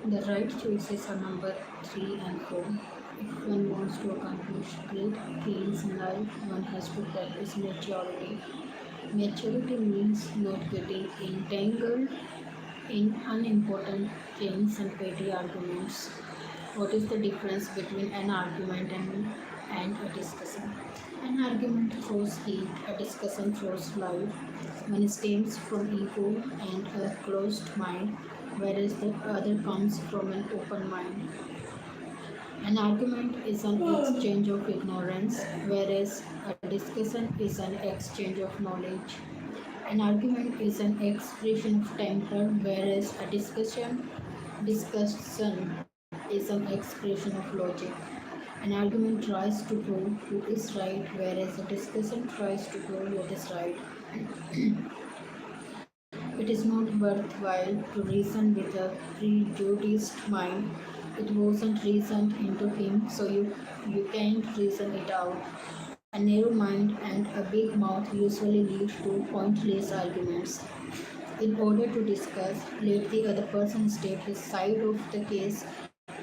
The right choices are number 3 and 4. If one wants to accomplish great things in life, one has to practice maturity. Maturity means not getting entangled in unimportant things and petty arguments. What is the difference between an argument and a discussion? An argument throws heat, a discussion throws life. One stems from ego and a closed mind, whereas the other comes from an open mind. An argument is an exchange of ignorance, whereas a discussion is an exchange of knowledge. An argument is an expression of temper, whereas a discussion is an expression of logic. An argument tries to prove who is right, whereas a discussion tries to prove what is right. It is not worthwhile to reason with a prejudiced mind. It wasn't reasoned into him, so you can't reason it out. A narrow mind and a big mouth usually lead to pointless arguments. In order to discuss, let the other person state his side of the case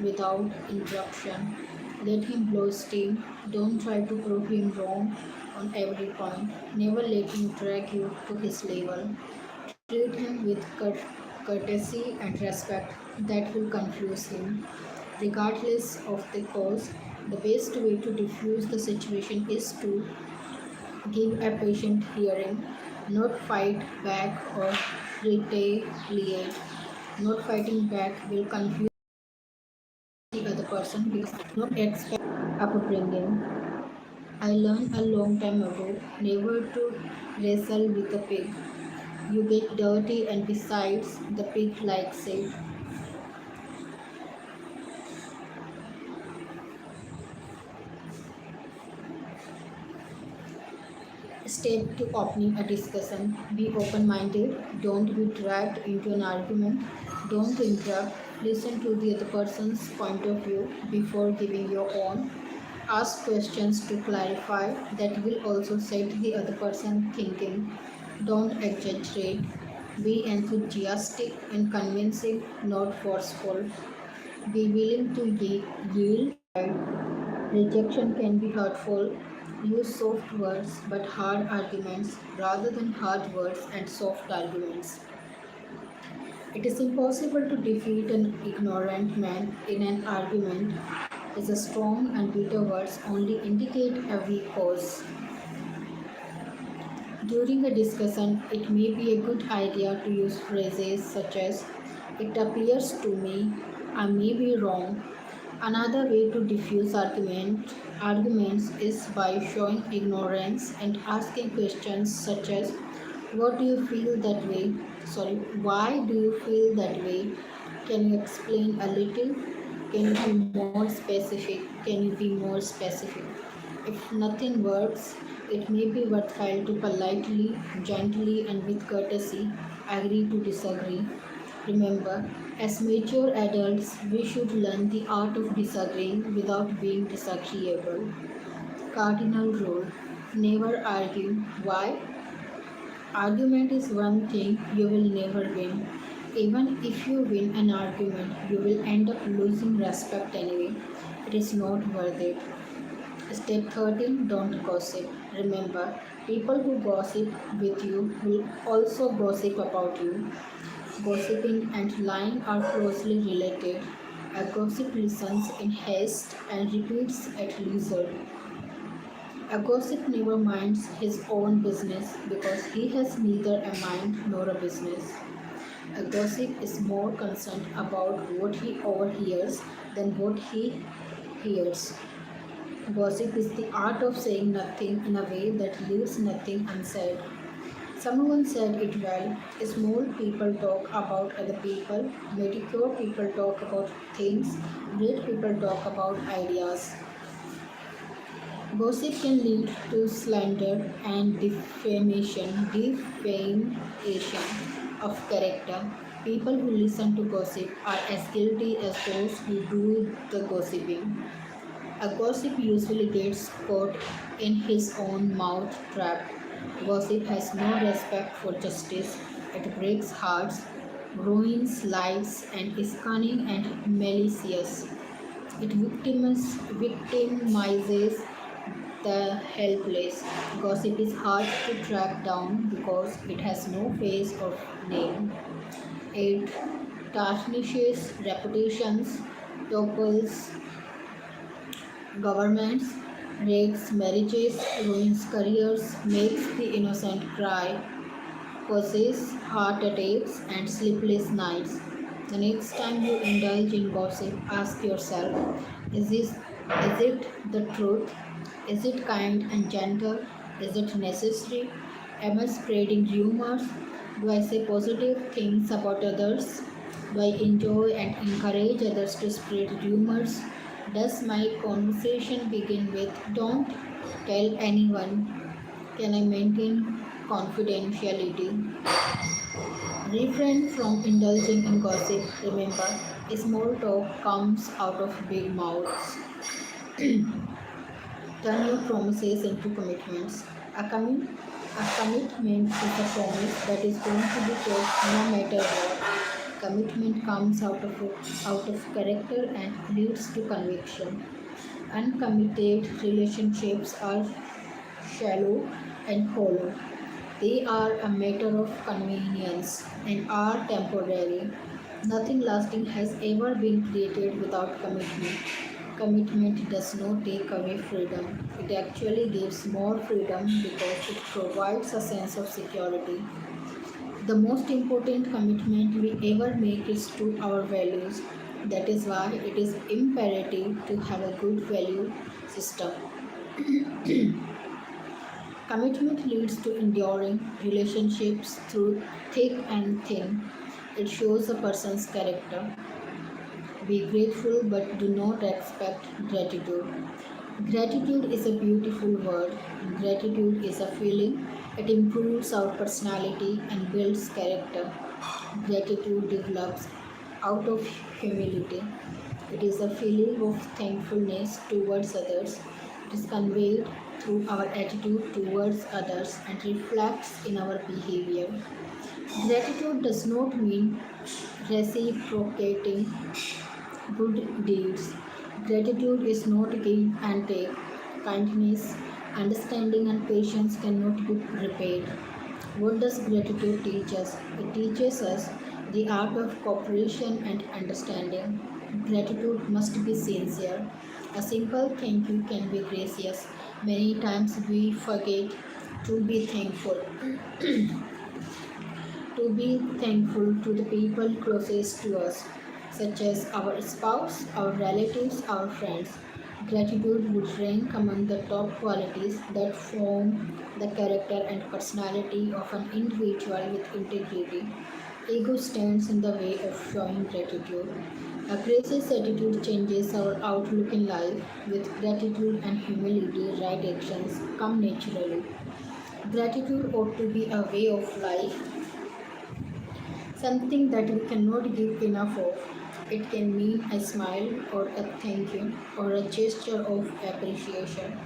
without interruption. Let him blow steam. Don't try to prove him wrong on every point. Never let him drag you to his level. Treat him with courtesy and respect. That will confuse him. Regardless of the cause, the best way to diffuse the situation is to give a patient hearing, not fight back or retaliate. Not fighting back will confuse the other person because not expect upbringing. I learned a long time ago never to wrestle with a pig. You get dirty, and besides, the pig likes it. Step to opening a discussion. Be open minded. Don't be dragged into an argument. Don't interrupt. Listen to the other person's point of view before giving your own. Ask questions to clarify. That will also set the other person thinking. Don't exaggerate. Be enthusiastic and convincing, not forceful. Be willing to yield. Rejection can be hurtful. Use soft words but hard arguments rather than hard words and soft arguments. It is impossible to defeat an ignorant man in an argument. His strong and bitter words only indicate a weak cause. During a discussion, it may be a good idea to use phrases such as, "It appears to me," "I may be wrong." Another way to diffuse arguments is by showing ignorance and asking questions such as, "What do you feel that way?" Sorry, "Why do you feel that way? Can you explain a little? Can you be more specific? Can you be more specific?" If nothing works, it may be worthwhile to politely, gently, and with courtesy agree to disagree. Remember, as mature adults, we should learn the art of disagreeing without being disagreeable. Cardinal rule: never argue. Why? Argument is one thing you will never win. Even if you win an argument, you will end up losing respect anyway. It is not worth it. Step 13: don't gossip. Remember, people who gossip with you will also gossip about you. Gossiping and lying are closely related. A gossip listens in haste and repeats at leisure. A gossip never minds his own business because he has neither a mind nor a business. A gossip is more concerned about what he overhears than what he hears. Gossip is the art of saying nothing in a way that leaves nothing unsaid. Someone said it well: small people talk about other people, mediocre people talk about things, great people talk about ideas. Gossip can lead to slander and defamation of character. People who listen to gossip are as guilty as those who do the gossiping. A gossip usually gets caught in his own mouth trap. Gossip has no respect for justice. It breaks hearts. ruins lives, and is cunning and malicious. It victimizes the helpless. Gossip is hard to track down because it has no face or name. It tarnishes reputations, topples governments, wrecks marriages, ruins careers, makes the innocent cry, causes heart attacks and sleepless nights. The next time you indulge in gossip, ask yourself, is it the truth? Is it kind and gentle? Is it necessary? Am I spreading rumors? Do I say positive things about others? Do I enjoy and encourage others to spread rumors? Does my conversation begin with don't tell anyone? Can I maintain confidentiality? Refrain from indulging in gossip. Remember, small talk comes out of big mouths. Turn your promises into commitments. A, commi- a commitment is a promise that is going to be kept no matter what. Commitment comes out of character and leads to conviction. Uncommitted relationships are shallow and hollow. They are a matter of convenience and are temporary. Nothing lasting has ever been created without commitment. Commitment does not take away freedom. It actually gives more freedom because it provides a sense of security. The most important commitment we ever make is to our values. That is why it is imperative to have a good value system. Commitment leads to enduring relationships through thick and thin. It shows a person's character. Be grateful but do not expect gratitude. Gratitude is a beautiful word. Gratitude is a feeling. It improves our personality and builds character. Gratitude develops out of humility. It is a feeling of thankfulness towards others. It is conveyed through our attitude towards others and reflects in our behavior. Gratitude does not mean reciprocating good deeds. Gratitude is not give and take. Kindness, understanding, and patience cannot be repaid. What does gratitude teach us? It teaches us the art of cooperation and understanding. Gratitude must be sincere. A simple thank you can be gracious. Many times we forget to be thankful. To be thankful to the people closest to us, such as our spouse, our relatives, our friends. Gratitude would rank among the top qualities that form the character and personality of an individual with integrity. Ego stands in the way of showing gratitude. A gracious attitude changes our outlook in life. With gratitude and humility, right actions come naturally. Gratitude ought to be a way of life, something that we cannot give enough of. It can mean a smile or a thank you or a gesture of appreciation.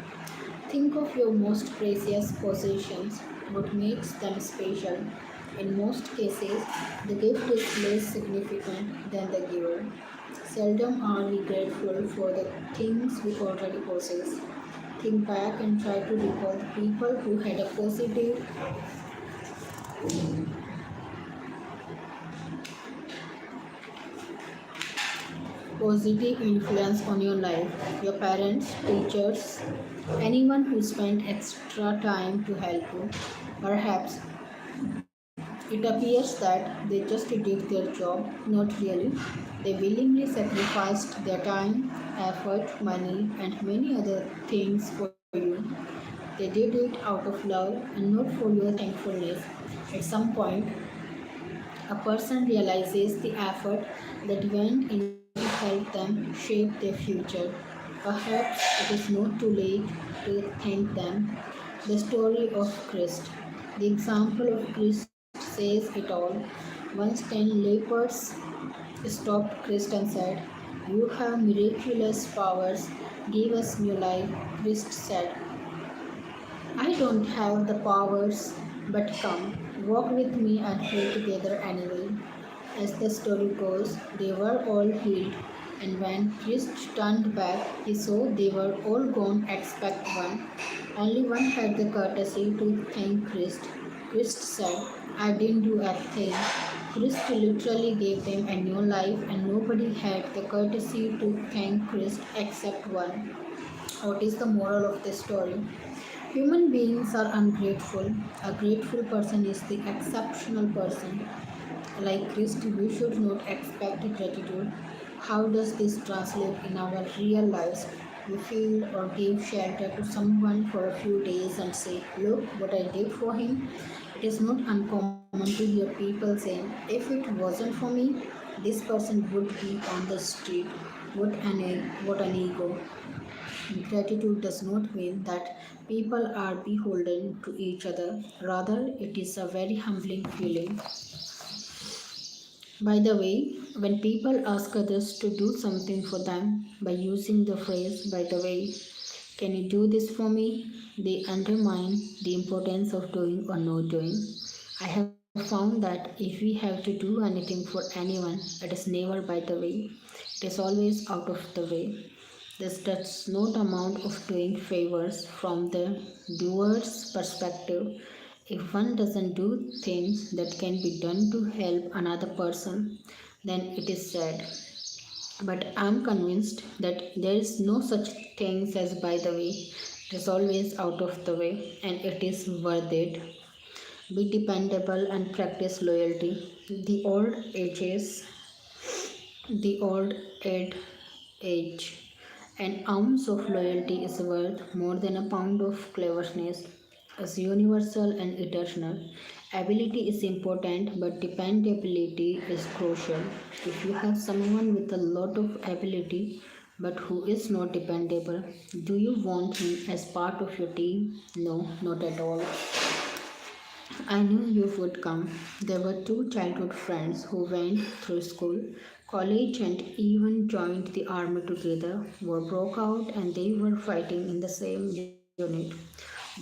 Think of your most precious possessions, what makes them special. In most cases, the gift is less significant than the giver. Seldom are we grateful for the things we already possess. Think back and try to recall the people who had a positive influence on your life. Your parents, teachers, anyone who spent extra time to help you. Perhaps it appears that they just did their job, not really. They willingly sacrificed their time, effort, money, and many other things for you. They did it out of love and not for your thankfulness. At some point, a person realizes the effort that went into help them shape their future. Perhaps it is not too late to thank them. The story of Christ. The example of Christ says it all. Once 10 lepers stopped Christ and said, "You have miraculous powers. Give us new life." Christ said, "I don't have the powers, but come, walk with me and pray together anyway." As the story goes, they were all healed, and when Christ turned back, he saw they were all gone except one. Only one had the courtesy to thank Christ. Christ said, I didn't do a thing. Christ literally gave them a new life, and nobody had the courtesy to thank Christ except one. What is the moral of the story? Human beings are ungrateful. A grateful person is the exceptional person. Like Christ, we should not expect gratitude. How does this translate in our real lives? We feel or give shelter to someone for a few days and say, look what I did for him. It is not uncommon to hear people saying, if it wasn't for me, this person would be on the street. What an ego. Gratitude does not mean that people are beholden to each other. Rather, it is a very humbling feeling. By the way, when people ask others to do something for them by using the phrase, by the way, can you do this for me? They undermine the importance of doing or not doing. I have found that if we have to do anything for anyone, it is never by the way. It is always out of the way. This does not amount of doing favors from the doer's perspective. If one doesn't do things that can be done to help another person, then it is sad. But I'm convinced that there is no such thing as by the way. It is always out of the way and it is worth it. Be dependable and practice loyalty. The old age. An ounce of loyalty is worth more than a pound of cleverness. As universal and eternal, ability is important, but dependability is crucial. If you have someone with a lot of ability but who is not dependable, do you want him as part of your team? No, not at all. I knew you would come. There were two childhood friends who went through school, college, and even joined the army together. War broke out and they were fighting in the same unit.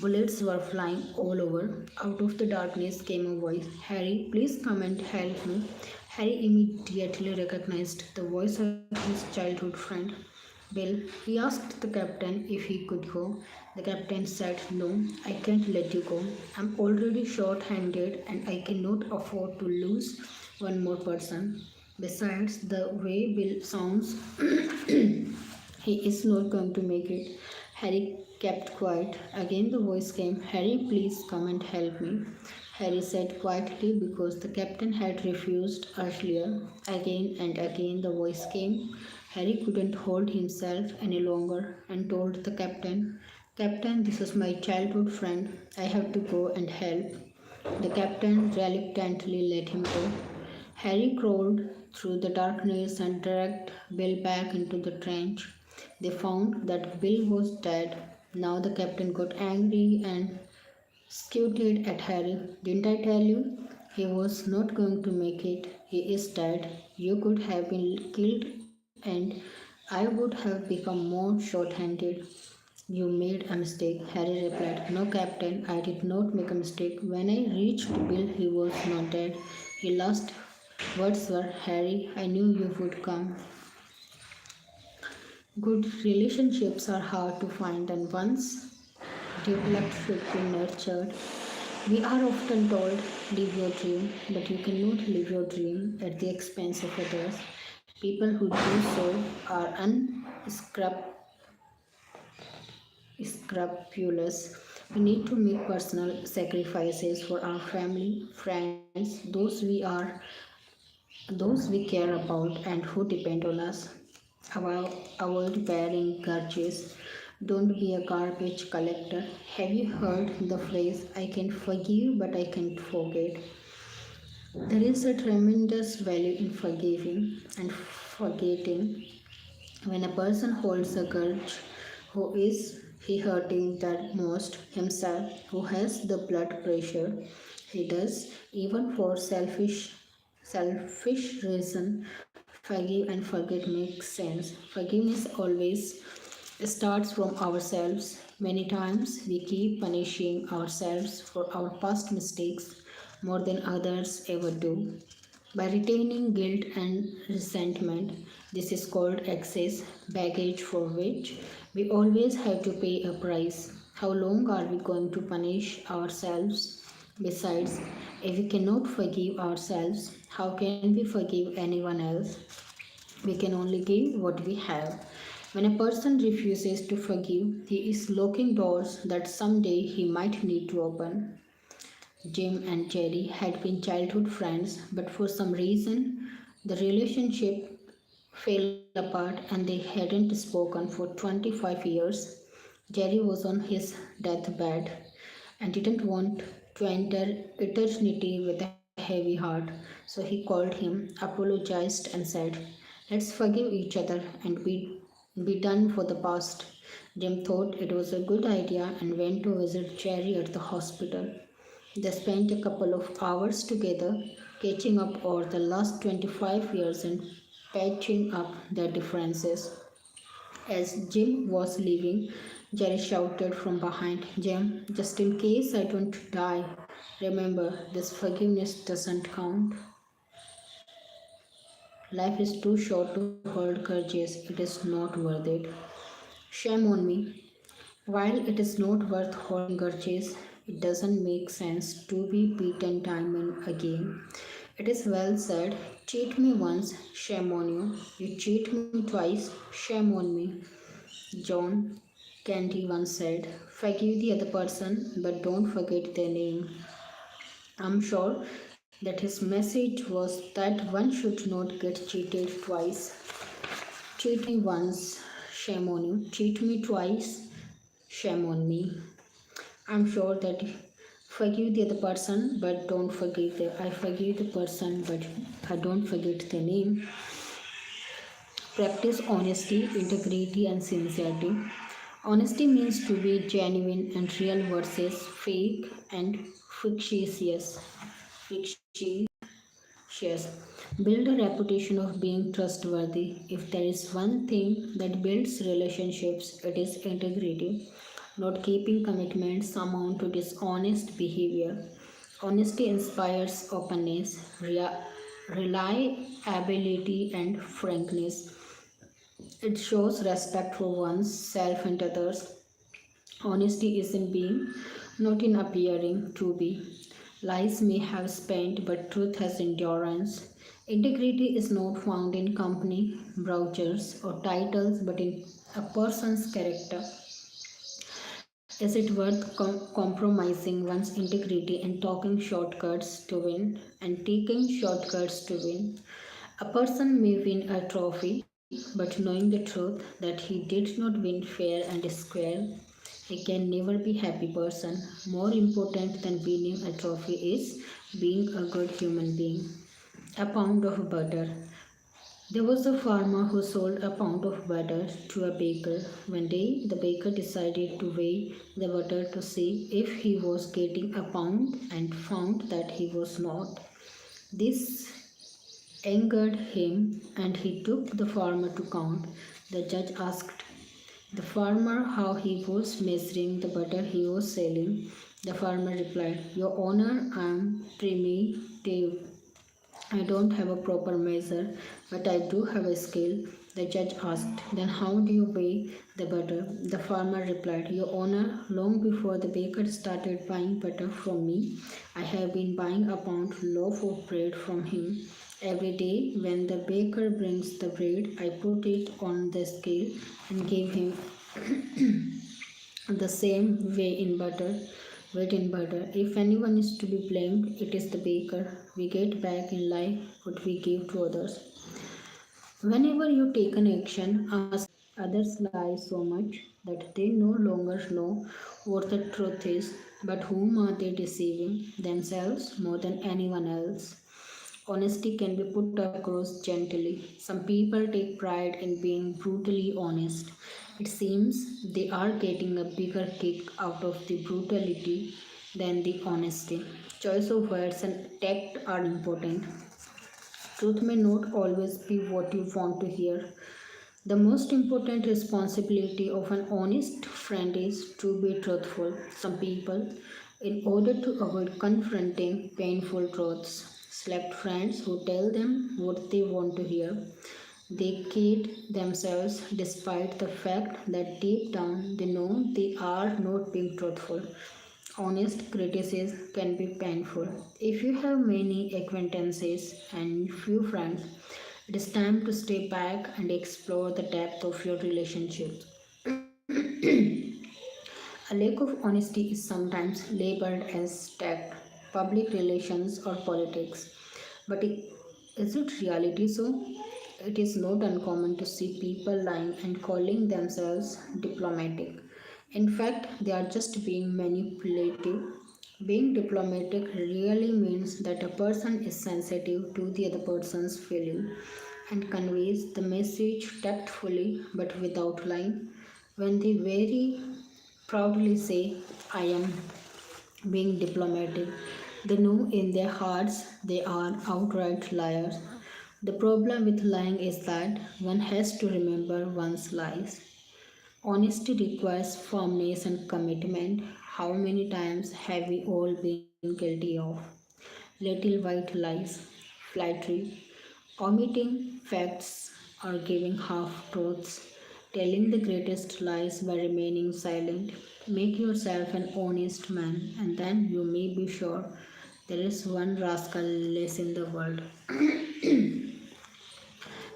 Bullets were flying all over. Out of the darkness came a voice, Harry, please come and help me. Harry immediately recognized the voice of his childhood friend. Bill, he asked the captain if he could go. The captain said, no, I can't let you go. I'm already short handed and I cannot afford to lose one more person. Besides, the way Bill sounds, he is not going to make it. Harry kept quiet. Again the voice came, Harry, please come and help me. Harry said quietly because the captain had refused earlier. Again and again the voice came. Harry couldn't hold himself any longer and told the captain, Captain, this is my childhood friend. I have to go and help. The captain reluctantly let him go. Harry crawled through the darkness and dragged Bill back into the trench. They found that Bill was dead. Now the captain got angry and scooted at Harry. Didn't I tell you? He was not going to make it. He is dead. You could have been killed and I would have become more short handed. You made a mistake, Harry replied. No, Captain, I did not make a mistake. When I reached Bill, he was not dead. His last words were, Harry, I knew you would come. Good relationships are hard to find, and once developed should be nurtured. We are often told, live your dream, but you cannot live your dream at the expense of others. People who do so are unscrupulous. We need to make personal sacrifices for our family, friends, those we care about and who depend on us. Avoid bearing grudges. Don't be a garbage collector. Have you heard the phrase, I can forgive but I can't forget? There is a tremendous value in forgiving and forgetting. When a person holds a grudge, who is he hurting the most? Himself, who has the blood pressure he does, even for selfish reason. Forgive and forget makes sense. Forgiveness always starts from ourselves. Many times we keep punishing ourselves for our past mistakes more than others ever do. by retaining guilt and resentment. This is called excess baggage for which we always have to pay a price. How long are we going to punish ourselves? Besides, if we cannot forgive ourselves, how can we forgive anyone else? We can only give what we have. When a person refuses to forgive, he is locking doors that someday he might need to open. Jim and Jerry had been childhood friends, but for some reason, the relationship fell apart and they hadn't spoken for 25 years. Jerry was on his deathbed and didn't want to enter eternity with a heavy heart, so he called him, apologized, and said, "Let's forgive each other and be done for the past." Jim thought it was a good idea and went to visit Jerry at the hospital. They spent a couple of hours together, catching up over the last 25 years and patching up their differences. As Jim was leaving, Jerry shouted from behind, "Jim, just in case I don't die, remember this forgiveness doesn't count. Life is too short to hold grudges, it is not worth it." Shame on me. While it is not worth holding grudges, it doesn't make sense to be beaten time and again. It is well said, cheat me once, shame on you. You cheat me twice, shame on me. John Candy once said, forgive the other person, but don't forget their name. I'm sure that his message was that one should not get cheated twice. Cheat me once, shame on you. Cheat me twice, shame on me. I'm sure that forgive the other person, but don't forgive the. I forgive the person, but I don't forget the name. Practice honesty, integrity, and sincerity. Honesty means to be genuine and real versus fake and fictitious. Fictitious. Build a reputation of being trustworthy. If there is one thing that builds relationships, it is integrity. Not keeping commitments amount to dishonest behavior. Honesty inspires openness, reliability, and frankness. It shows respect for one's self and others. Honesty is in being, not in appearing to be. Lies may have spent, but truth has endurance. Integrity is not found in company, brochures, or titles, but in a person's character. Is it worth compromising one's integrity and talking shortcuts to win and taking shortcuts to win? A person may win a trophy, but knowing the truth that he did not win fair and square, he can never be happy person. More important than winning a trophy is being a good human being. A pound of butter. There was a farmer who sold a pound of butter to a baker. One day, the baker decided to weigh the butter to see if he was getting a pound and found that he was not. This angered him and he took the farmer to count. The judge asked the farmer how he was measuring the butter he was selling. The farmer replied, "Your Honor, I am primitive. I don't have a proper measure, but I do have a skill." The judge asked, "Then how do you weigh the butter?" The farmer replied, "Your Honor, long before the baker started buying butter from me, I have been buying a pound loaf of bread from him. Every day when the baker brings the bread, I put it on the scale and give him the same weight in butter. If anyone is to be blamed, it is the baker. We get back in life what we give to others. Whenever you take an action, ask others lie so much that they no longer know what the truth is, but whom are they deceiving? Themselves more than anyone else. Honesty can be put across gently. Some people take pride in being brutally honest. It seems they are getting a bigger kick out of the brutality than the honesty. Choice of words and tact are important. Truth may not always be what you want to hear. The most important responsibility of an honest friend is to be truthful. Some people, in order to avoid confronting painful truths, select friends who tell them what they want to hear. They kid themselves despite the fact that deep down they know they are not being truthful. Honest criticism can be painful. If you have many acquaintances and few friends, it is time to step back and explore the depth of your relationships. A lack of honesty is sometimes labeled as tact, public relations, or politics. But is it reality so? It is not uncommon to see people lying and calling themselves diplomatic. In fact, they are just being manipulative. Being diplomatic really means that a person is sensitive to the other person's feeling and conveys the message tactfully but without lying. When they very proudly say, I am being diplomatic, they know in their hearts they are outright liars. The problem with lying is that one has to remember one's lies. Honesty requires firmness and commitment. How many times have we all been guilty of little white lies, flattery, omitting facts, or giving half truths, telling the greatest lies by remaining silent? Make yourself an honest man, and then you may be sure there is one rascal less in the world.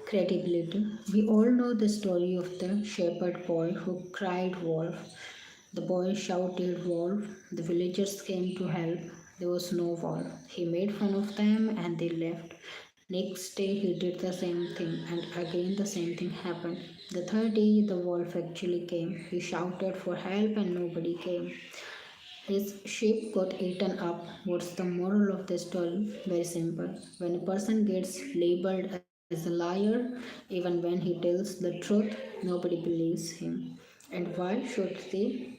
Credibility. We all know the story of the shepherd boy who cried wolf. The boy shouted wolf. The villagers came to help. There was no wolf. He made fun of them and they left. Next day he did the same thing and again the same thing happened. The third day the wolf actually came. He shouted for help and nobody came. His sheep got eaten up. What's the moral of the story? Very simple. When a person gets labeled as a liar, even when he tells the truth, nobody believes him. And why should they?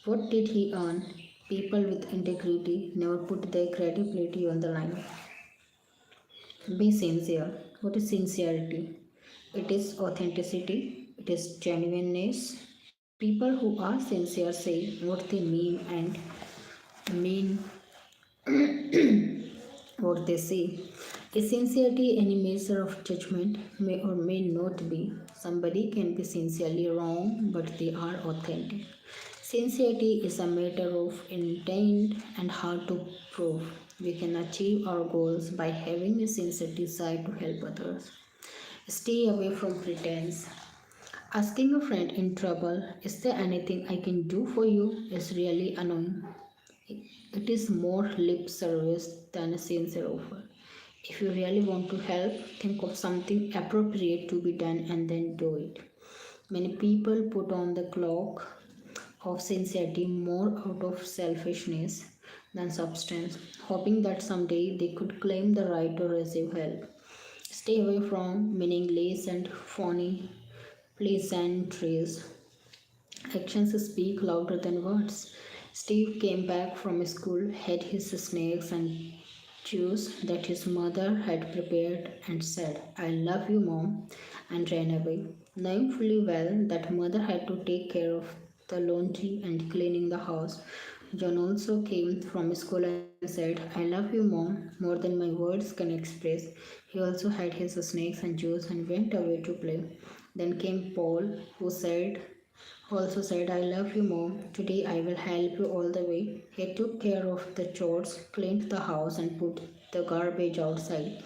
What did he earn? People with integrity never put their credibility on the line. Be sincere. What is sincerity? It is authenticity, it is genuineness. People who are sincere say what they mean and mean what they say. Is sincerity any measure of judgment? May or may not be. Somebody can be sincerely wrong, but they are authentic. Sincerity is a matter of intent and hard to prove. We can achieve our goals by having a sincere desire to help others. Stay away from pretense. Asking a friend in trouble, is there anything I can do for you, is really annoying. It is more lip service than a sincere offer. If you really want to help, think of something appropriate to be done and then do it. Many people put on the cloak of sincerity more out of selfishness than substance, hoping that someday they could claim the right to receive help. Stay away from meaningless and phony pleasantries. Actions speak louder than words. Steve came back from school, had his snakes and juice that his mother had prepared, and said, I love you, Mom, and ran away, knowing fully well that mother had to take care of the laundry and cleaning the house. John also came from school and said, I love you, Mom, more than my words can express. He also had his snakes and juice and went away to play. Then came Paul, who said, I love you, Mom. Today I will help you all the way. He took care of the chores, cleaned the house, and put the garbage outside.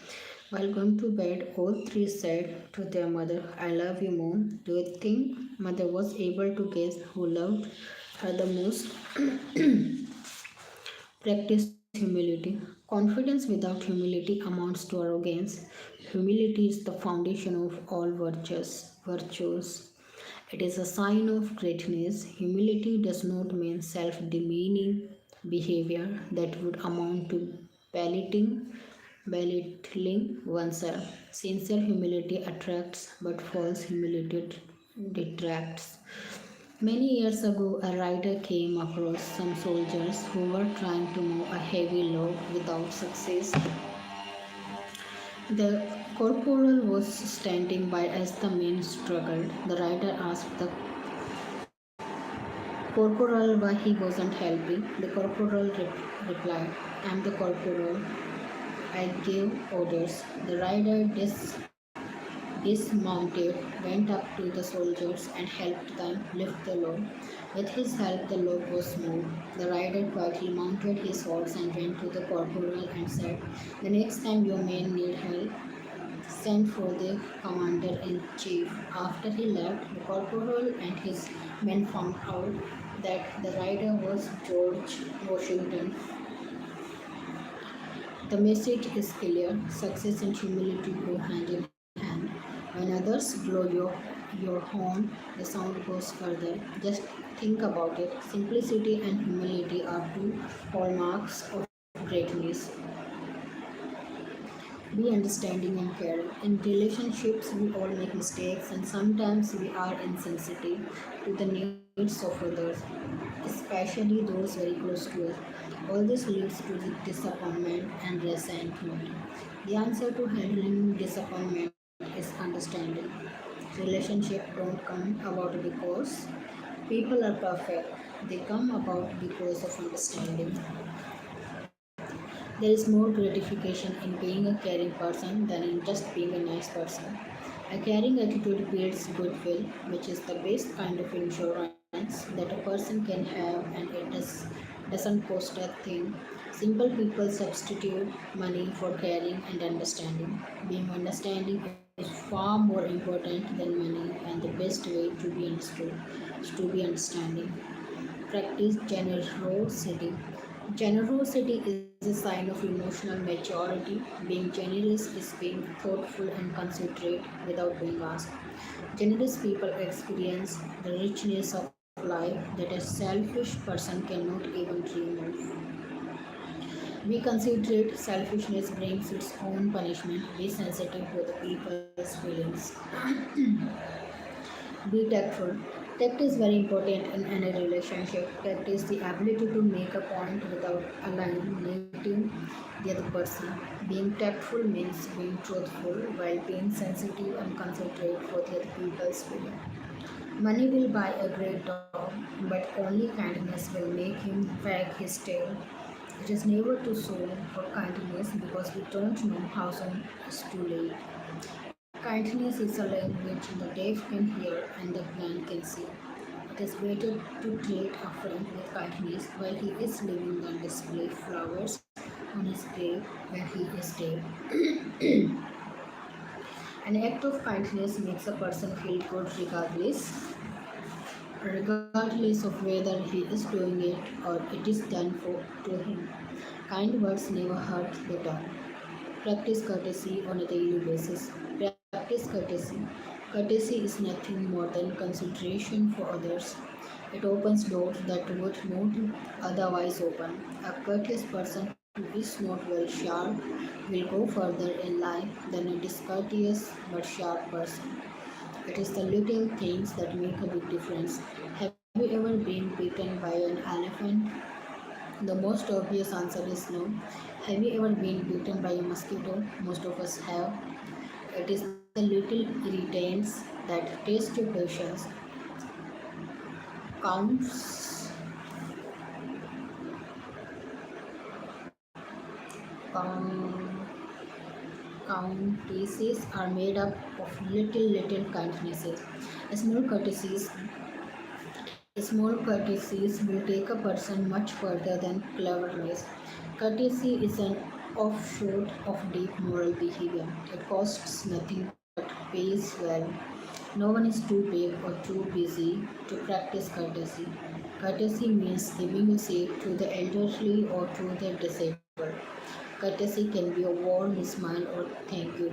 While going to bed, all three said to their mother, I love you, Mom. Do you think mother was able to guess who loved her the most? Practice humility. Confidence without humility amounts to arrogance. Humility is the foundation of all virtues. It is a sign of greatness. Humility does not mean self demeaning behavior that would amount to belittling, belittling oneself. Sincere humility attracts, but false humility detracts. Many years ago, a rider came across some soldiers who were trying to move a heavy log without success. The corporal was standing by as the men struggled. The rider asked the corporal why he wasn't helping. The corporal replied, I am the corporal. I gave orders. The rider dismounted, went up to the soldiers, and helped them lift the load. With his help, the load was moved. The rider quietly mounted his horse and went to the corporal and said, "The next time your men need help, sent for the commander in chief." After he left, the corporal and his men found out that the rider was George Washington. The message is clear: success and humility go hand in hand. When others blow your horn, the sound goes further. Just think about it. Simplicity and humility are two hallmarks of greatness. Be understanding and caring. In relationships, we all make mistakes, and sometimes we are insensitive to the needs of others, especially those very close to us. All this leads to the disappointment and resentment. The answer to handling disappointment is understanding. Relationships don't come about because people are perfect, they come about because of understanding. There is more gratification in being a caring person than in just being a nice person. A caring attitude builds goodwill, which is the best kind of insurance that a person can have, and doesn't cost a thing. Simple people substitute money for caring and understanding. Being understanding is far more important than money, and the best way to be understood is to be understanding. Practice generosity. Generosity is a sign of emotional maturity. Being generous is being thoughtful and considerate without being asked. Generous people experience the richness of life that a selfish person cannot even dream of. Be considerate, selfishness brings its own punishment. Be sensitive to the people's feelings. Be tactful. Tact is very important in any relationship. Tact is the ability to make a point without alienating the other person. Being tactful means being truthful while being sensitive and considerate for the other people's feelings. Money will buy a great dog, but only kindness will make him wag his tail. It is never too soon for kindness because we don't know how soon is too late. Kindness is a language the deaf can hear and the blind can see. It is better to treat a friend with kindness while he is living than display flowers on his grave when he is dead. An act of kindness makes a person feel good regardless of whether he is doing it or it is done to him. Kind words never hurt the tongue. Practice courtesy on a daily basis. Practice courtesy. Courtesy is nothing more than consideration for others. It opens doors that would not otherwise open. A courteous person who is not very sharp will go further in life than a discourteous but sharp person. It is the little things that make a big difference. Have you ever been bitten by an elephant? The most obvious answer is no. Have you ever been bitten by a mosquito? Most of us have. It is the little irritants that test your patience. Counts, count, courtesies are made up of little kindnesses. Small courtesies Small courtesies will take a person much further than cleverness. Courtesy is an offshoot of deep moral behavior. It costs nothing but pays well. No one is too big or too busy to practice courtesy. Courtesy means giving a seat to the elderly or to the disabled. Courtesy can be a warm smile or thank you.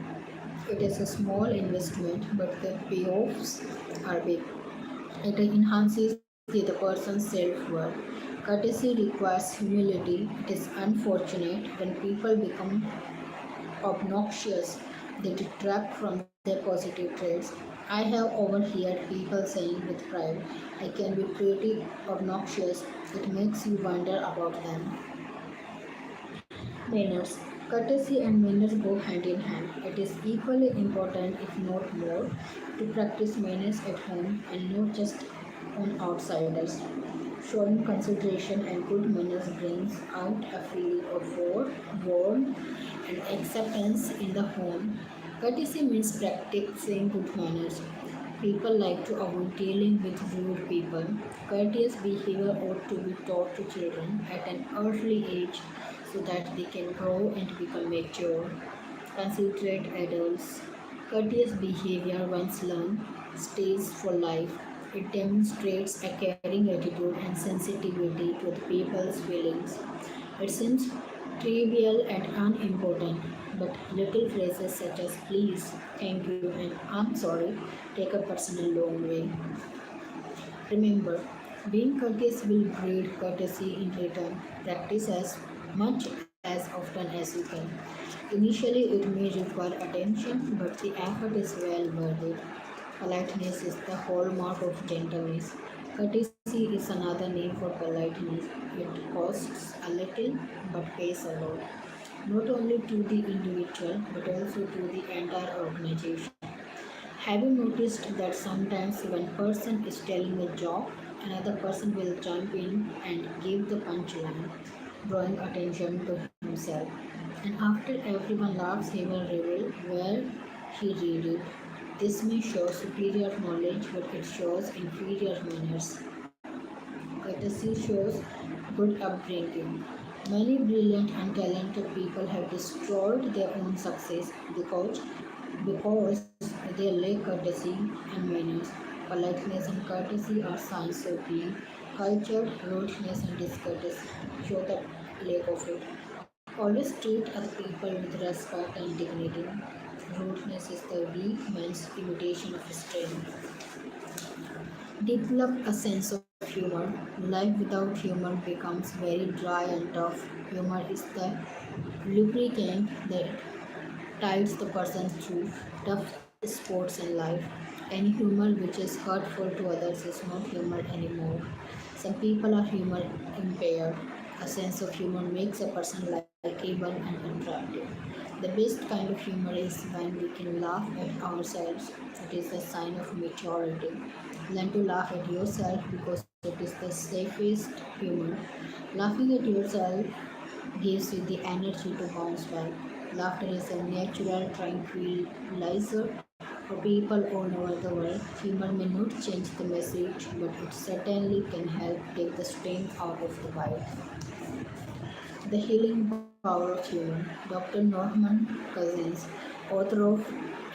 It is a small investment, but the payoffs are big. It enhances the other person's self-worth. Courtesy requires humility. It is unfortunate when people become obnoxious. They detract from their positive traits. I have overheard people saying with pride, "I can be pretty obnoxious." It makes you wonder about them. Manners. Courtesy and manners go hand in hand. It is equally important, if not more, to practice manners at home and not just on outsiders. Showing consideration and good manners brings out a feeling of warmth and acceptance in the home. Courtesy means practicing good manners. People like to avoid dealing with rude people. Courteous behavior ought to be taught to children at an early age so that they can grow and become mature, considerate adults. Courteous behavior, once learned, stays for life. It demonstrates a caring attitude and sensitivity to the people's feelings. It seems trivial and unimportant, but little phrases such as please, thank you, and I'm sorry take a personal long way. Remember, being courteous will breed courtesy in return. Practice as much as often as you can. Initially, it may require attention, but the effort is well worth it. Politeness is the hallmark of gentleness. Courtesy is another name for politeness. It costs a little but pays a lot, not only to the individual but also to the entire organization. Have you noticed that sometimes one person is telling a joke, another person will jump in and give the punchline, drawing attention to himself? And after everyone laughs, he will reveal where he read it. This may show superior knowledge, but it shows inferior manners. Courtesy shows good upbringing. Many brilliant and talented people have destroyed their own success because they lack courtesy and manners. Politeness and courtesy are signs of being cultured. Rudeness and discourtesy show the lack of it. Always treat other people with respect and dignity. Rudeness is the weak man's imitation of strength. Develop a sense of humor. Life without humor becomes very dry and tough. Humor is the lubricant that tides the person through tough spots in life. Any humor which is hurtful to others is not humor anymore. Some people are humor impaired. A sense of humor makes a person likable and attractive. The best kind of humor is when we can laugh at ourselves. It is a sign of maturity. Learn to laugh at yourself because it is the safest humor. Laughing at yourself gives you the energy to bounce back. Laughter is a natural tranquilizer for people all over the world. Humor may not change the message, but it certainly can help take the sting out of the bite. The Healing Power of Humor. Dr. Norman Cousins, author of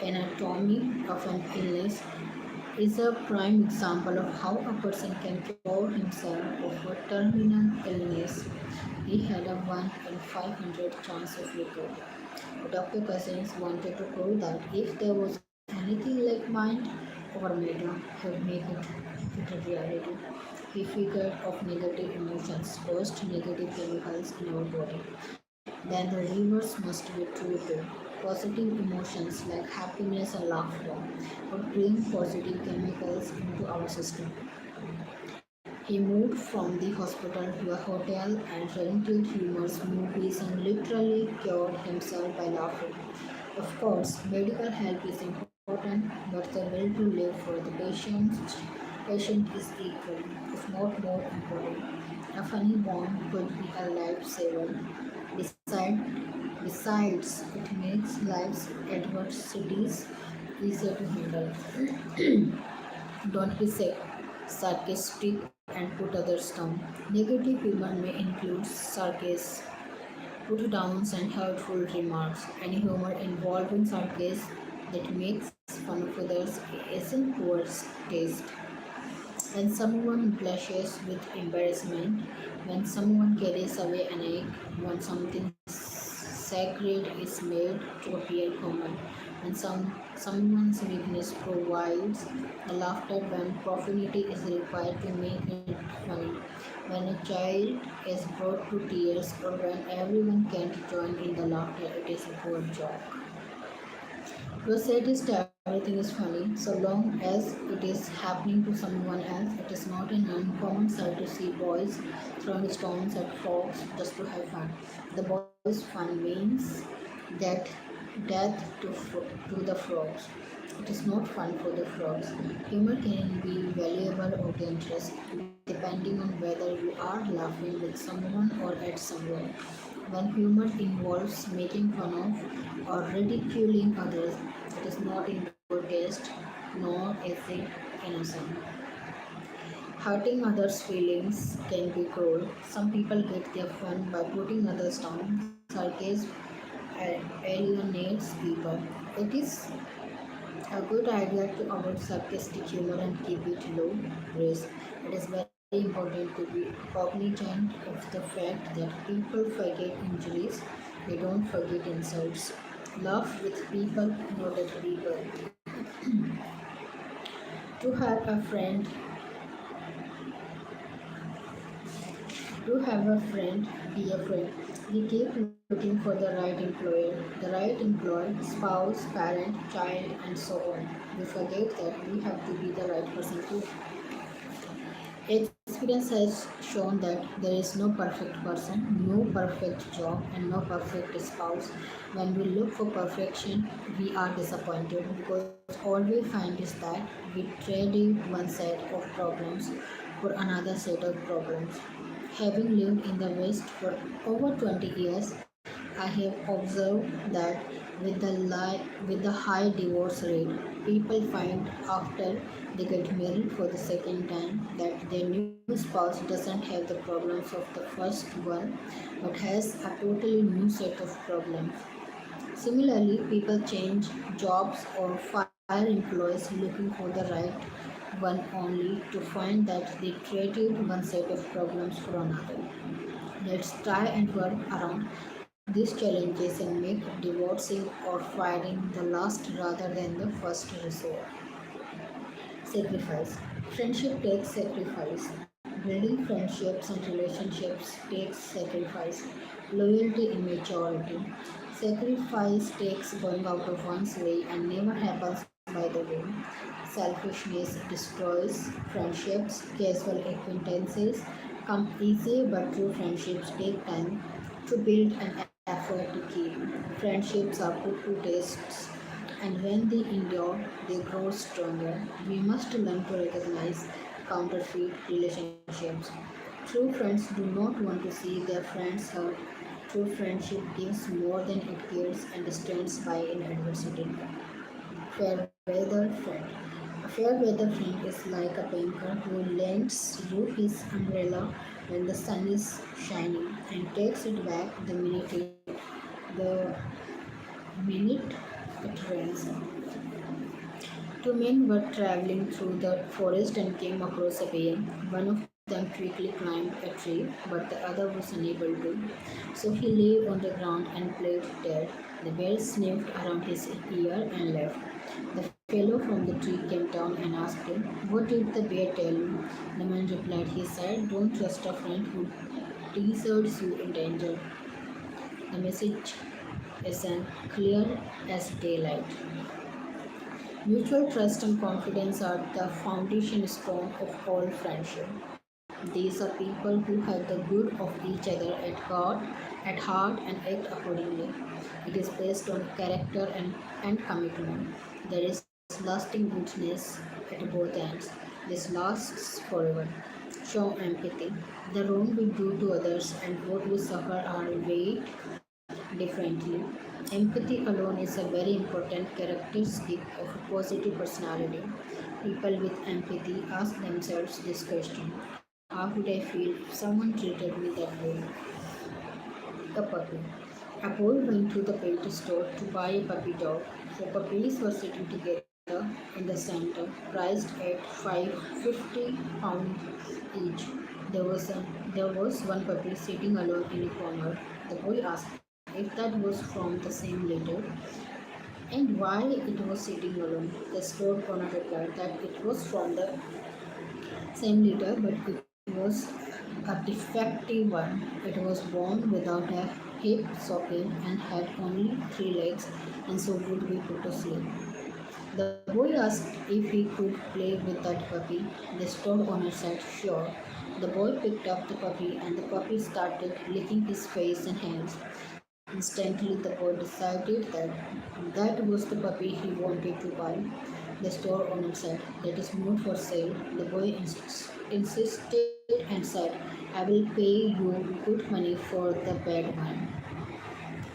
Anatomy of an Illness, is a prime example of how a person can cure himself of a terminal illness. He had a 1 in 500 chance of recovery. Dr. Cousins wanted to prove that if there was anything like mind or matter, he would make it a reality. He figured of negative emotions first negative chemicals in our body. Then the reverse must be true too. Positive emotions like happiness and laughter would bring positive chemicals into our system. He moved from the hospital to a hotel and rented humorous movies and literally cured himself by laughing. Of course, medical help is important, but the will to live for the patient is equal, if not more important. A funny bond could be a lifesaver. Beside, besides, it makes life's adversities easier to handle. Don't be sarcastic and put others down. Negative humor may include sarcasm, put downs, and hurtful remarks. Any humor involving sarcasm that makes fun of others is in poor taste. When someone blushes with embarrassment, when someone carries away an egg, when something sacred is made to appear common, when someone's weakness provides a laughter, when profanity is required to make it funny, when a child is brought to tears, or when everyone can't join in the laughter, it is a poor joke. To a sadist, everything is funny so long as it is happening to someone else. It is not an uncommon sight to see boys throwing stones at frogs just to have fun. The boys' fun means that death to the frogs. It is not fun for the frogs. Humor can be valuable or dangerous depending on whether you are laughing with someone or at someone. When humor involves making fun of or ridiculing others, it is not in good taste, nor is it innocent. Hurting others' feelings can be cruel. Some people get their fun by putting others down. Sarcasm alienates people. It is a good idea to avoid sarcastic humor and keep it low risk. It is very important to be cognizant of the fact that people forget injuries, they don't forget insults. Laugh with people, not at people. To have a friend, to have a friend, be a friend. We keep looking for the right employer, spouse, parent, child, and so on. We forget that we have to be the right person too. Experience has shown that there is no perfect person, no perfect job, and no perfect spouse. When we look for perfection, we are disappointed because all we find is that we traded one set of problems for another set of problems. Having lived in the West for over 20 years, I have observed that with the high divorce rate, people find after they get married for the second time that their new spouse doesn't have the problems of the first one but has a totally new set of problems. Similarly, people change jobs or fire employees looking for the right one only to find that they traded one set of problems for another. Let's try and work around these challenges and make divorcing or firing the last rather than the first resort. Sacrifice. Friendship takes sacrifice. Building friendships and relationships takes sacrifice. Loyalty and maturity. Sacrifice takes going out of one's way and never happens by the way. Selfishness destroys friendships. Casual acquaintances come easy, but true friendships take time to build and effort to keep. Friendships are put to tests, and when they endure, they grow stronger. We must learn to recognize counterfeit relationships. True friends do not want to see their friends hurt. True friendship gives more than it gives and stands by in adversity. Fair weather friend. A fair weather friend is like a banker who lends you his umbrella when the sun is shining and takes it back the minute it rains. Two men were traveling through the forest and came across a bear. One of them quickly climbed a tree, but the other was unable to. So he lay on the ground and played dead. The bear sniffed around his ear and left. The fellow from the tree came down and asked him, "What did the bear tell you?" The man replied, "He said, 'Don't trust a friend who deserts you in danger.'" The message is as clear as daylight. Mutual trust and confidence are the foundation stone of all friendship. These are people who have the good of each other at heart and act accordingly. It is based on character and commitment. There is lasting goodness at both ends. This lasts forever. Show empathy. The wrong we do to others and what we suffer are weighed differently. Empathy alone is a very important characteristic of a positive personality. People with empathy ask themselves this question: how would I feel if someone treated me that way? A puppy. A boy went to the pet store to buy a puppy dog. Four puppies were sitting together in the center, priced at 550 pounds each. There was one puppy sitting alone in a corner. The boy asked if that was from the same litter and why it was sitting alone. The store owner replied that it was from the same litter, but it was a defective one. It was born without a hip socket and had only three legs, and so would be put to sleep. The boy asked if he could play with that puppy. The store owner said, "Sure." The boy picked up the puppy, and the puppy started licking his face and hands. Instantly, the boy decided that was the puppy he wanted to buy. The store owner said, "That is not for sale." The boy insisted and said, "I will pay you good money for the bad one."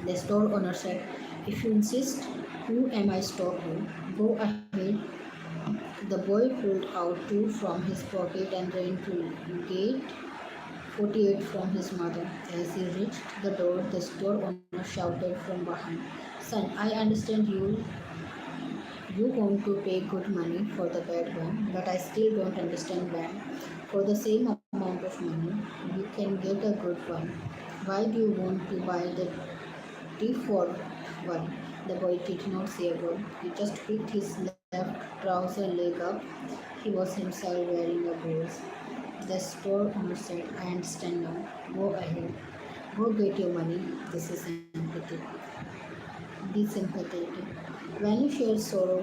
The store owner said, "If you insist, who am I stop you? Go ahead." The boy pulled out two from his pocket and ran to gate 48 from his mother. As he reached the door, the store owner shouted from behind, "Son, I understand you want to pay good money for the bad one, but I still don't understand when. For the same amount of money, you can get a good one. Why do you want to buy the default one?" The boy did not say a word. He just picked his left trouser leg up. He was himself wearing a bruise. The store owner said, "I understand now. Go ahead. Go get your money." This is empathy. Be sympathetic. When you share sorrow,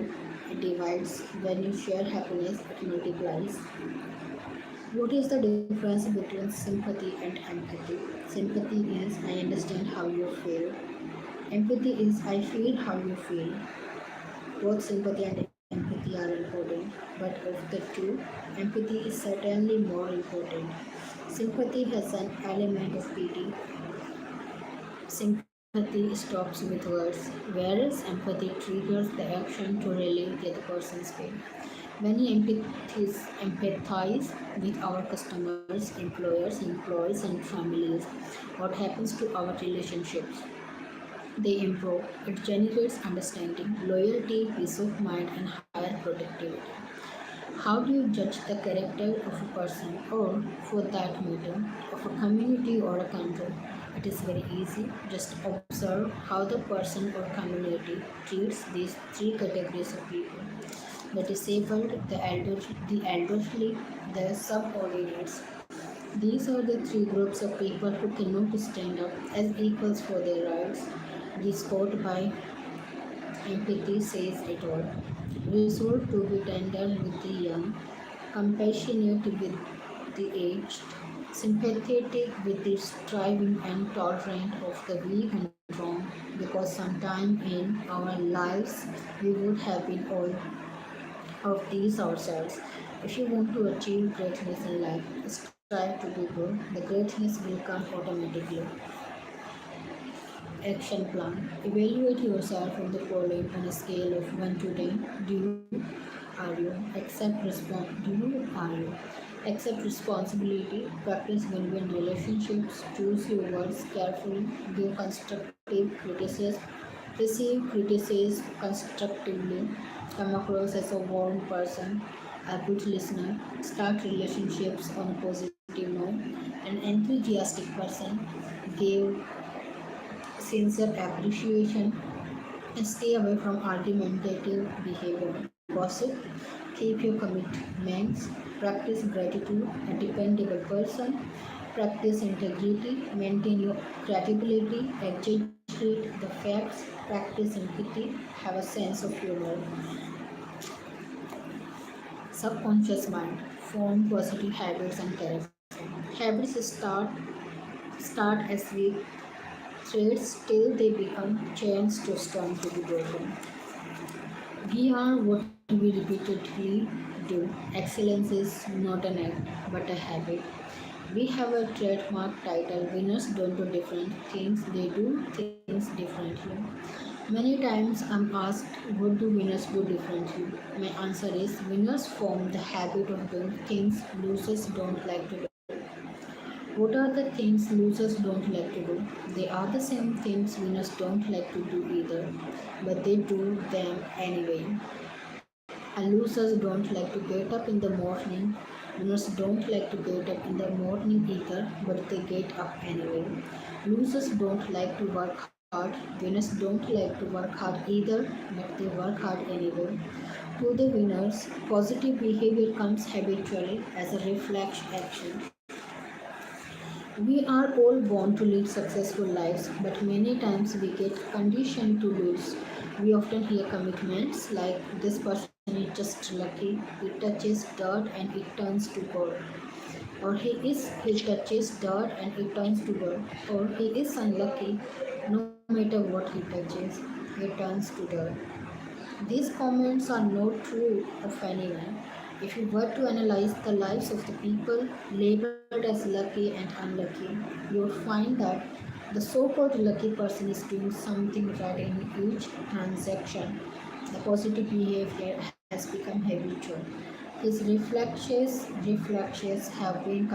it divides. When you share happiness, it multiplies. What is the difference between sympathy and empathy? Sympathy is I understand how you feel. Empathy is I feel how you feel. Both sympathy and empathy are important, but of the two, empathy is certainly more important. Sympathy has an element of pity. Sympathy stops with words, whereas empathy triggers the action to relieve the other person's pain. Many empathize with our customers, employees, and families. What happens to our relationships? They improve. It generates understanding, loyalty, peace of mind, and higher productivity. How do you judge the character of a person, or for that matter, of a community or a country? It is very easy. Just observe how the person or community treats these three categories of people: the disabled, the elderly, the subordinates. These are the three groups of people who cannot stand up as equals for their rights. This quote by empathy says it all. Resolve to be tender with the young, compassionate with the aged, sympathetic with the striving, and tolerant of the weak and wrong, because sometime in our lives we would have been all of these ourselves. If you want to achieve greatness in life, strive to be good. The greatness will come automatically. Action plan. Evaluate yourself on the following on a scale of 1 to 10. Are you? Do you? Are you? Accept responsibility. Practice win-win relationships. Choose your words carefully. Give constructive criticism. Receive criticism constructively. Come across as a warm person, a good listener. Start relationships on a positive note. An enthusiastic person. Give sincere appreciation and stay away from argumentative behavior. Gossip, keep your commitments, practice gratitude, a dependable person, practice integrity, maintain your credibility, exaggerate the facts, practice empathy, have a sense of humor. Subconscious mind, form positive habits and character. Habits start as weak threads till they become chains too strong to be broken. We are what we repeatedly do. Excellence is not an act, but a habit. We have a trademark title. Winners don't do different things, they do things differently. Many times I'm asked, what do winners do differently? My answer is winners form the habit of doing things losers don't like to do. What are the things losers don't like to do? They are the same things winners don't like to do either, but they do them anyway. And losers don't like to get up in the morning. Winners don't like to get up in the morning either, but they get up anyway. Losers don't like to work hard. Winners don't like to work hard either, but they work hard anyway. To the winners, positive behavior comes habitually as a reflex action. We are all born to lead successful lives, but many times we get conditioned to lose. We often hear commitments like this person is just lucky, he touches dirt and it turns to gold. Or he touches dirt and it turns to gold. Or he is unlucky, no matter what he touches, he turns to dirt. These comments are not true of anyone. If you were to analyze the lives of the people labeled as lucky and unlucky, you would find that The so called lucky person is doing something right in each transaction. The positive behavior has become habitual. His reflexes have been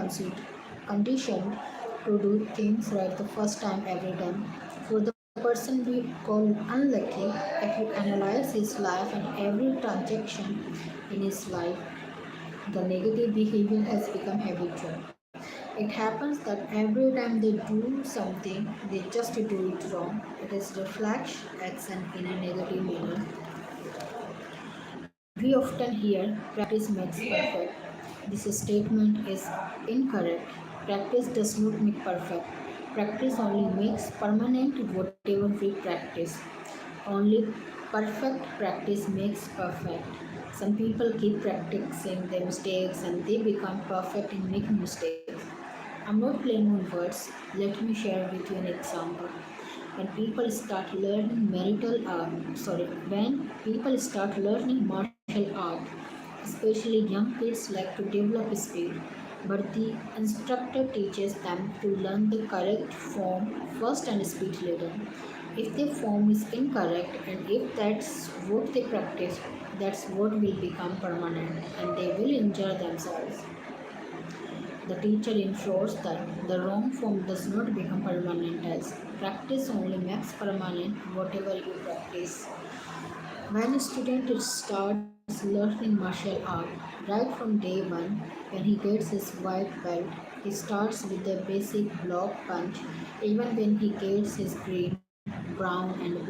conditioned to do things right the first time every time. For the person we call unlucky, if you analyze his life and every transaction in his life, the negative behavior has become habitual. It happens that every time they do something, they just do it wrong. It is reflex action in a negative manner. We often hear practice makes perfect. This statement is incorrect. Practice does not make perfect. Practice only makes permanent whatever we practice. Only perfect practice makes perfect. Some people keep practicing their mistakes and they become perfect in making mistakes. I'm not playing on words. Let me share with you an example. When people start learning martial art, especially young kids like to develop speed, but the instructor teaches them to learn the correct form first and speed later. If the form is incorrect and if that's what they practice, that's what will become permanent and they will injure themselves. The teacher ensures that the wrong form does not become permanent as practice only makes permanent whatever you practice. When a student starts learning martial art, right from day one, when he gets his white belt, he starts with the basic block punch. Even when he gets his green, brown, and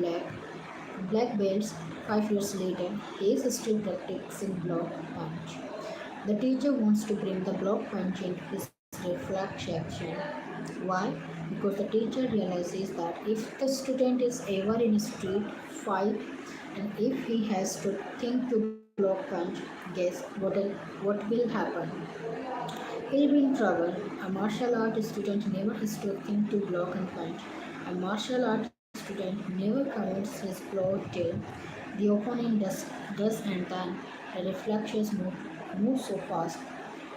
black belts 5 years later, he is still practicing block punch. The teacher wants to bring the block punch into his reflex action. Why? Because the teacher realizes that if the student is ever in a street fight and if he has to think to block punch, guess what will happen? He'll be in trouble. A martial art student never has to think to block and punch. A martial art student never commits his blow till the opponent does and then the reflexes move so fast.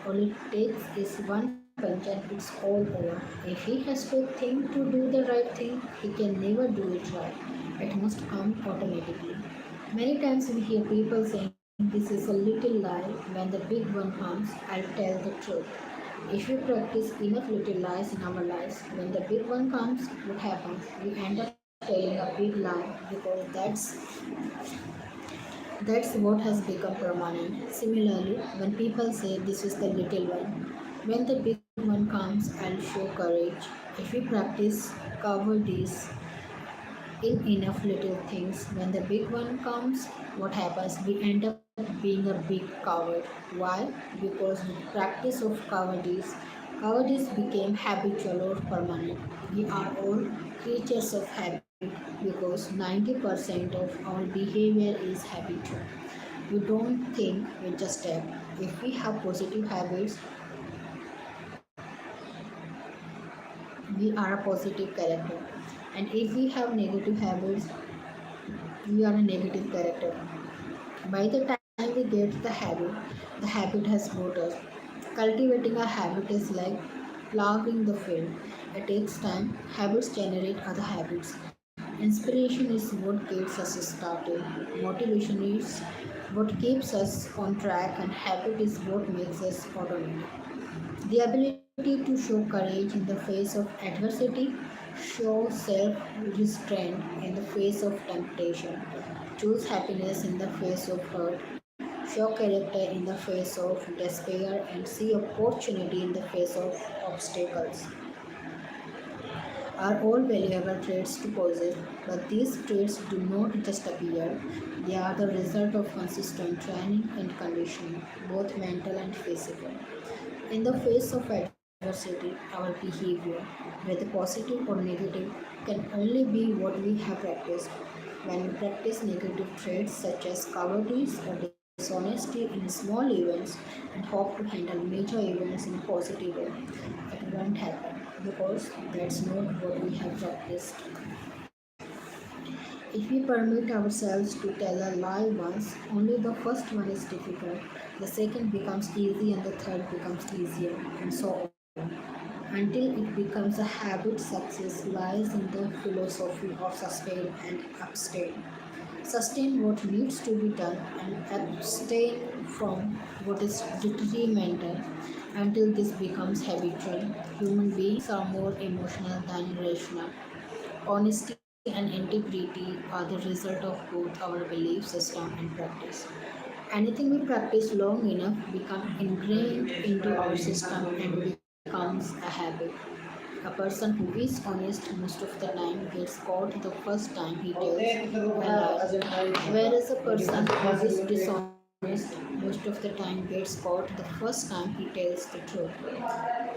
All it takes is one punch and it's all over. If he has to think to do the right thing, he can never do it right. It must come automatically. Many times we hear people saying this is a little lie. When the big one comes, I'll tell the truth. If we practice enough little lies in our lives, when the big one comes, what happens? We end up telling a big lie because that's what has become permanent. Similarly, when people say this is the little one, when the big one comes, I'll show courage. If we practice cowardice in enough little things, when the big one comes, what happens? We end up being a big coward. Why? Because with practice of cowardice became habitual or permanent. We are all creatures of habit because 90% of our behavior is habitual. We don't think, we just act. If we have positive habits, we are a positive character. And if we have negative habits, we are a negative character. By the time we get the habit has brought us. Cultivating a habit is like plowing the field. It takes time. Habits generate other habits. Inspiration is what gets us started. Motivation is what keeps us on track, and habit is what makes us automatic. The ability to show courage in the face of adversity, show self restraint in the face of temptation, choose happiness in the face of hurt, show character in the face of despair, and see opportunity in the face of obstacles are all valuable traits to possess, but these traits do not just appear. They are the result of consistent training and conditioning, both mental and physical. In the face of adversity, our behavior, whether positive or negative, can only be what we have practiced. When we practice negative traits such as cowardice or dishonesty in small events and hope to handle major events in a positive way, it won't happen because that's not what we have practiced. If we permit ourselves to tell a lie once, only the first one is difficult, the second becomes easy, and the third becomes easier, and so on. Until it becomes a habit, success lies in the philosophy of sustain and abstain. Sustain what needs to be done and abstain from what is detrimental. Until this becomes habitual, human beings are more emotional than rational. Honesty and integrity are the result of both our belief system and practice. Anything we practice long enough becomes ingrained into our system and becomes a habit. A person who is honest most of the time gets caught the first time he tells a lie, whereas a person who is dishonest most of the time gets caught the first time he tells the truth.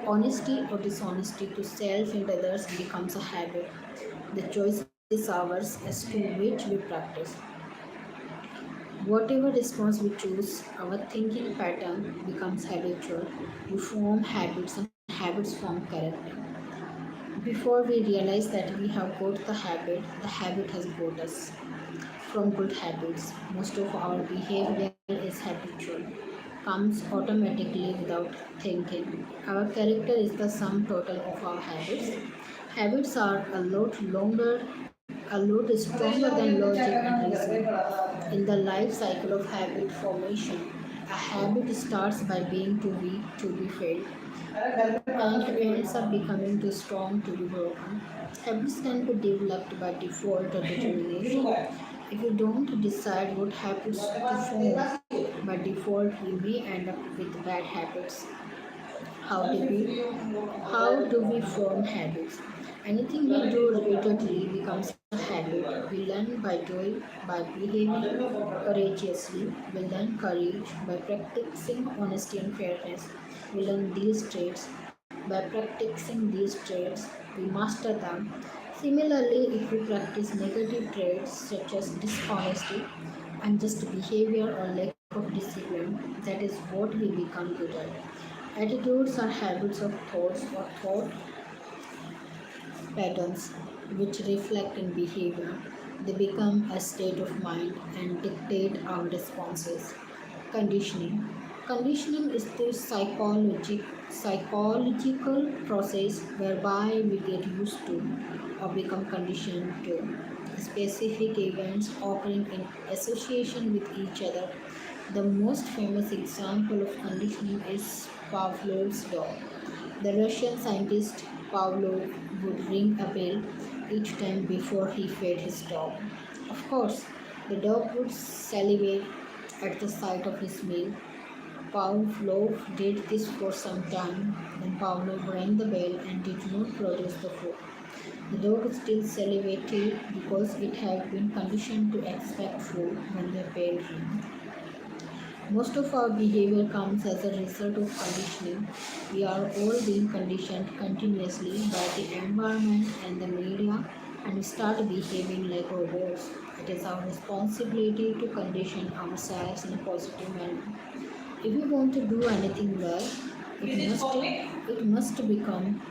Honesty or dishonesty to self and others becomes a habit. The choice is ours as to which we practice. Whatever response we choose, our thinking pattern becomes habitual. We form habits and habits form character. Before we realize that we have got the habit has got us. From good habits, most of our behavior is habitual, comes automatically without thinking. Our character is the sum total of our habits. Habits are a lot stronger than logic and reason. In the life cycle of habit formation, a habit starts by being too weak to be failed and ends up becoming too strong to be broken. Habits can be developed by default or determination. If we don't decide what habits to form, by default we may end up with bad habits. How do we how do we form habits? Anything we do repeatedly becomes a habit. We learn by doing, by behaving courageously. We learn courage by practicing honesty and fairness. We learn these traits. By practicing these traits, we master them. Similarly, if we practice negative traits such as dishonesty, unjust behavior, or lack of discipline, that is what we become good at. Attitudes are habits of thoughts or thought patterns which reflect in behavior. They become a state of mind and dictate our responses. Conditioning. Conditioning is the psychological process whereby we get used to or become conditioned to specific events occurring in association with each other. The most famous example of conditioning is Pavlov's dog. The Russian scientist Pavlov would ring a bell each time before he fed his dog. Of course, the dog would salivate at the sight of his meal. Pavlov did this for some time. Then Pavlov rang the bell and did not produce the food. The dog still salivated because it had been conditioned to expect food when the bell rang. Most of our behavior comes as a result of conditioning. We are all being conditioned continuously by the environment and the media, and we start behaving like robots. It is our responsibility to condition ourselves in a positive manner. If we want to do anything well, it must become